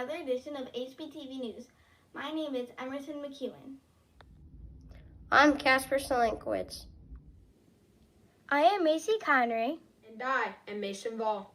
another edition of HBTV News. My name is Emerson McEwen. I'm Casper Selinkowicz. I am Macy Connery. And I am Mason Ball.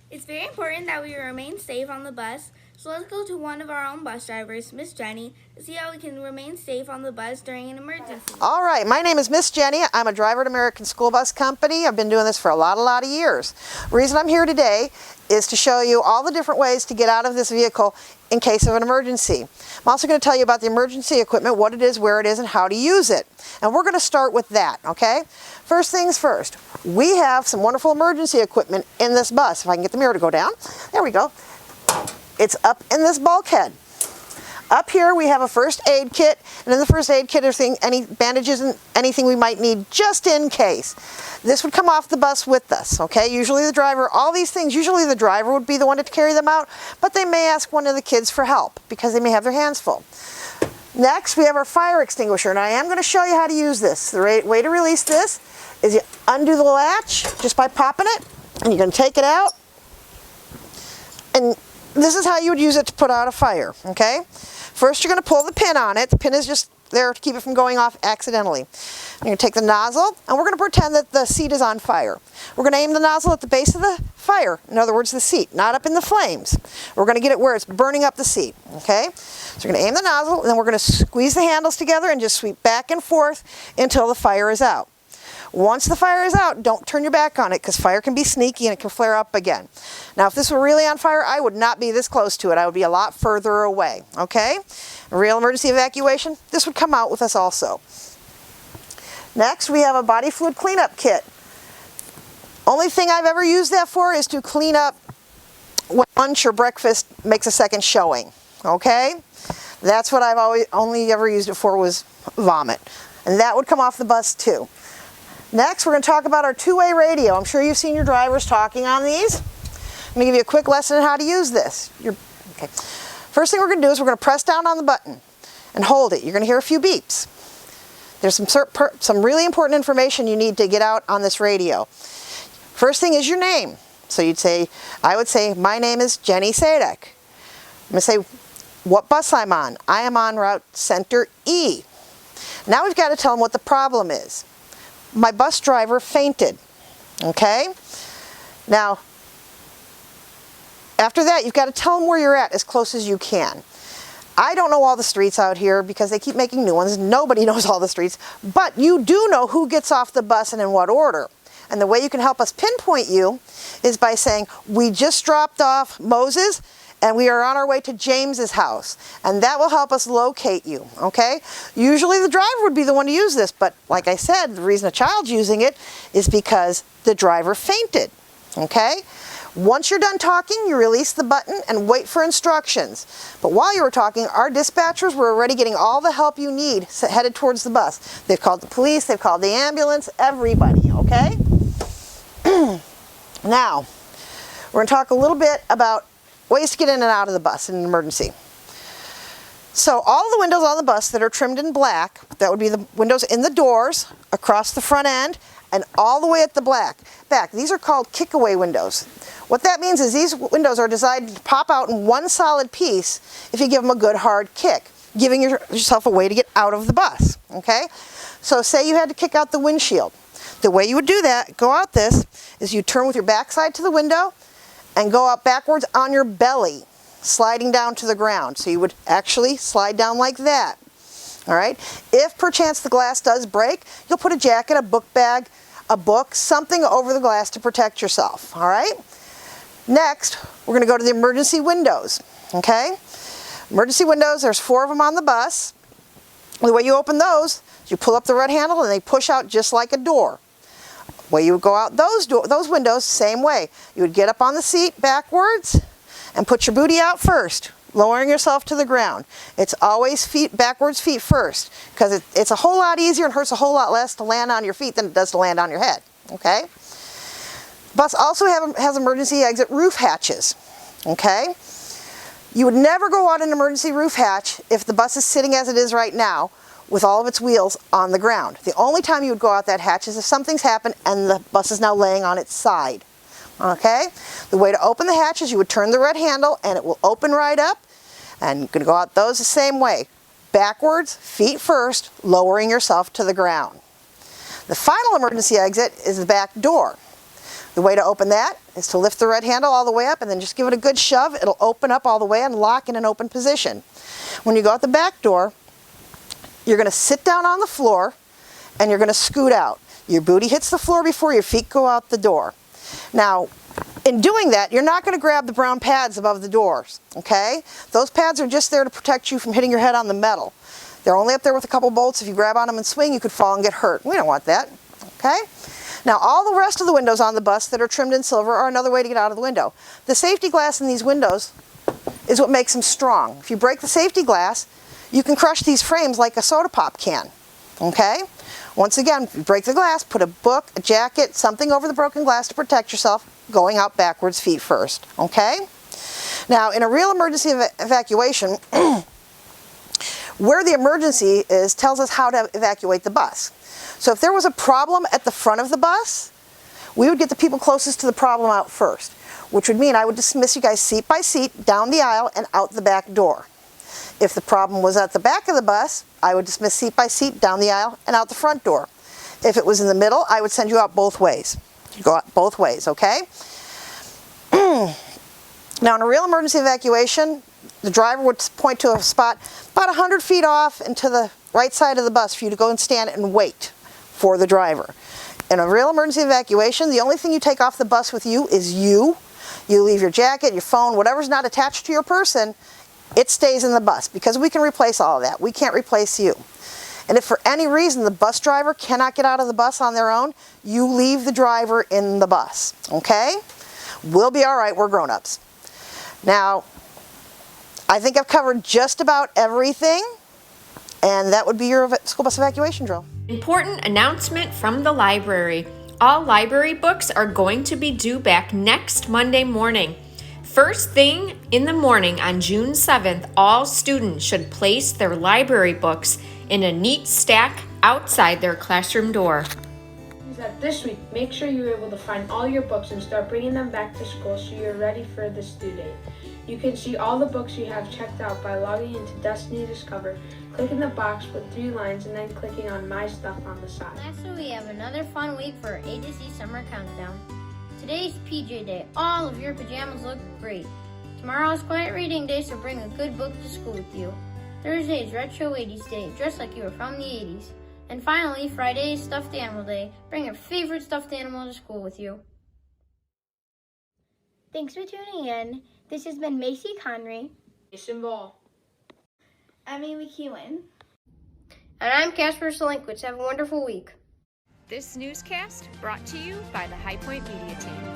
It's very important that we remain safe on the bus, so let's go to one of our own bus drivers, Miss Jenny, to see how we can remain safe on the bus during an emergency. All right, my name is Miss Jenny. I'm a driver at American School Bus Company. I've been doing this for a lot of years. The reason I'm here today is to show you all the different ways to get out of this vehicle in case of an emergency. I'm also going to tell you about the emergency equipment, what it is, where it is, and how to use it. And we're going to start with that, okay? First things first, we have some wonderful emergency equipment in this bus. If I can get the mirror to go down. There we go. It's up in this bulkhead. Up here we have a first aid kit, and in the first aid kit are any bandages and anything we might need just in case. This would come off the bus with us, okay? Usually the driver, all these things, usually the driver would be the one to carry them out, but they may ask one of the kids for help because they may have their hands full. Next, we have our fire extinguisher, and I am going to show you how to use this. The way to release this is you undo the latch just by popping it, and you're going to take it out, and this is how you would use it to put out a fire, okay? First, you're going to pull the pin on it. The pin is just there to keep it from going off accidentally. You're going to take the nozzle, and we're going to pretend that the seat is on fire. We're going to aim the nozzle at the base of the fire, in other words, the seat, not up in the flames. We're going to get it where it's burning up the seat, okay? So you're going to aim the nozzle, and then we're going to squeeze the handles together and just sweep back and forth until the fire is out. Once the fire is out, don't turn your back on it because fire can be sneaky and it can flare up again. Now, if this were really on fire, I would not be this close to it. I would be a lot further away, okay? A real emergency evacuation, this would come out with us also. Next, we have a body fluid cleanup kit. Only thing I've ever used that for is to clean up when lunch or breakfast makes a second showing, okay? That's what I've only ever used it for was vomit. And that would come off the bus too. Next, we're going to talk about our two-way radio. I'm sure you've seen your drivers talking on these. I'm going to give you a quick lesson on how to use this. Okay. First thing we're going to do is we're going to press down on the button and hold it. You're going to hear a few beeps. There's some really important information you need to get out on this radio. First thing is your name. So I would say, my name is Jenny Sadek. I'm going to say what bus I'm on. I am on route Center E. Now we've got to tell them what the problem is. My bus driver fainted, okay? Now, after that, you've got to tell them where you're at as close as you can. I don't know all the streets out here because they keep making new ones. Nobody knows all the streets, but you do know who gets off the bus and in what order. And the way you can help us pinpoint you is by saying, we just dropped off Moses and we are on our way to James's house. And that will help us locate you, okay? Usually the driver would be the one to use this, but like I said, the reason a child's using it is because the driver fainted, okay? Once you're done talking, you release the button and wait for instructions. But while you were talking, our dispatchers were already getting all the help you need headed towards the bus. They've called the police, they've called the ambulance, everybody, okay? Now, we're going to talk a little bit about ways to get in and out of the bus in an emergency. So all the windows on the bus that are trimmed in black, that would be the windows in the doors, across the front end, and all the way at the back. These are called kick-away windows. What that means is these windows are designed to pop out in one solid piece if you give them a good hard kick, giving yourself a way to get out of the bus, okay? So say you had to kick out the windshield. The way you would do that, go out this, is you turn with your backside to the window and go out backwards on your belly, sliding down to the ground. So you would actually slide down like that, all right? If perchance the glass does break, you'll put a jacket, a book bag, a book, something over the glass to protect yourself, all right? Next, we're going to go to the emergency windows, okay? Emergency windows, there's 4 of them on the bus. The way you open those, you pull up the red handle and they push out just like a door. The way you would go out those windows, same way. You would get up on the seat backwards and put your booty out first, lowering yourself to the ground. It's always backwards feet first, because it's a whole lot easier and hurts a whole lot less to land on your feet than it does to land on your head, okay? Bus also has emergency exit roof hatches, okay? You would never go on an emergency roof hatch if the bus is sitting as it is right now with all of its wheels on the ground. The only time you would go out that hatch is if something's happened and the bus is now laying on its side. Okay? The way to open the hatch is you would turn the red handle and it will open right up. And you're going to go out those the same way. Backwards, feet first, lowering yourself to the ground. The final emergency exit is the back door. The way to open that is to lift the red handle all the way up and then just give it a good shove. It'll open up all the way and lock in an open position. When you go out the back door, you're going to sit down on the floor and you're going to scoot out. Your booty hits the floor before your feet go out the door. Now, in doing that, you're not going to grab the brown pads above the doors, okay? Those pads are just there to protect you from hitting your head on the metal. They're only up there with a couple bolts. If you grab on them and swing, you could fall and get hurt. We don't want that, okay? Now, all the rest of the windows on the bus that are trimmed in silver are another way to get out of the window. The safety glass in these windows is what makes them strong. If you break the safety glass, you can crush these frames like a soda pop can, okay? Once again, if you break the glass, put a book, a jacket, something over the broken glass to protect yourself, going out backwards, feet first, okay? Now, in a real emergency evacuation, where the emergency is tells us how to evacuate the bus. So if there was a problem at the front of the bus, we would get the people closest to the problem out first, which would mean I would dismiss you guys seat by seat, down the aisle, and out the back door. If the problem was at the back of the bus, I would dismiss seat by seat, down the aisle, and out the front door. If it was in the middle, I would send you out both ways. You go out both ways, okay? Now, in a real emergency evacuation, the driver would point to a spot about 100 feet off and to the right side of the bus for you to go and stand and wait for the driver. In a real emergency evacuation, the only thing you take off the bus with you is you. You leave your jacket, your phone, whatever's not attached to your person, it stays in the bus because we can replace all of that. We can't replace you. And if for any reason the bus driver cannot get out of the bus on their own, you leave the driver in the bus, okay? We'll be all right, we're grown-ups. Now, I think I've covered just about everything, and that would be your school bus evacuation drill. Important announcement from the library. All library books are going to be due back next Monday morning. First thing in the morning on June 7th, all students should place their library books in a neat stack outside their classroom door. That this week, make sure you're able to find all your books and start bringing them back to school so you're ready for this due date. You can see all the books you have checked out by logging into Destiny Discover, clicking the box with 3 lines, and then clicking on My Stuff on the side. Lastly, we have another fun week for our A to Z Summer Countdown. Today's PJ Day. All of your pajamas look great. Tomorrow is Quiet Reading Day, so bring a good book to school with you. Thursday is Retro 80s Day. Dress like you were from the 80s. And finally, Friday is Stuffed Animal Day. Bring your favorite stuffed animal to school with you. Thanks for tuning in. This has been Macy Conry. Mason Ball. Emmy McEwen. And I'm Casper Solinkwitz. Have a wonderful week. This newscast brought to you by the High Point Media Team.